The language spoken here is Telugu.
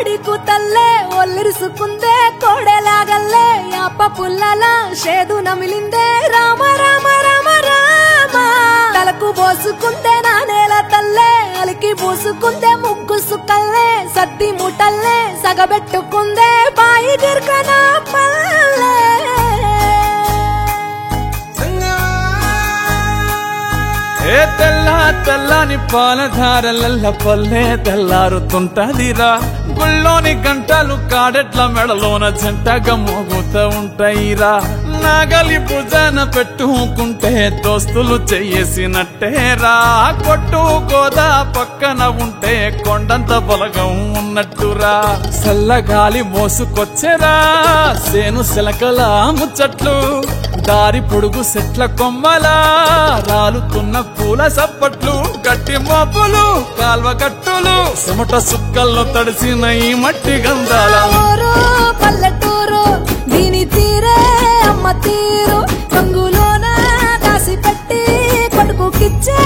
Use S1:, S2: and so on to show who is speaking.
S1: కోడికు తల్లే ఒల్లిరుసుకుందే కోడెలాగల్లే యాప పుల్లల షేదు నమిలిందే రామ రామ రామ రామ తలకు పోసుకుందే నా నేల తల్లే అలికి పూసుకుందే ముగ్గు సుక్కల్లే సద్ది ముటల్లే సగబెట్టుకుందే బాయి గిర్కన పల్లె
S2: ఏ తెల్ల తెల్లని పాలధారలల్ల పల్లె తెల్లారుతుంటదిరా గుళ్ళోని గంటలు కాడెట్ల మెడలోన జంటగా మోగుతూ ఉంటాయిరా నాగలి భుజాన పెట్టుకుంటే దోస్తులు చెయ్యేసినట్టేరా కొట్టు గోదా పక్కన ఉంటే కొండంత బలగం ఉన్నట్టురా చల్లగాలి మోసుకొచ్చెరా సేను శిలకల ముచ్చట్లు దారి పొడుగు చెట్ల కొమ్మలా రాలుతున్న పూల సప్పట్లు గట్టి మోపులు కాల్వ గట్టులు చెమట సుక్కల్లో తడిసిన ఈ మట్టి గంధాల
S1: ఊరు పల్లెటూరు దీని తీరే అమ్మ తీరు రంగులోన దాసి పెట్టి కొడుకుకిచ్చే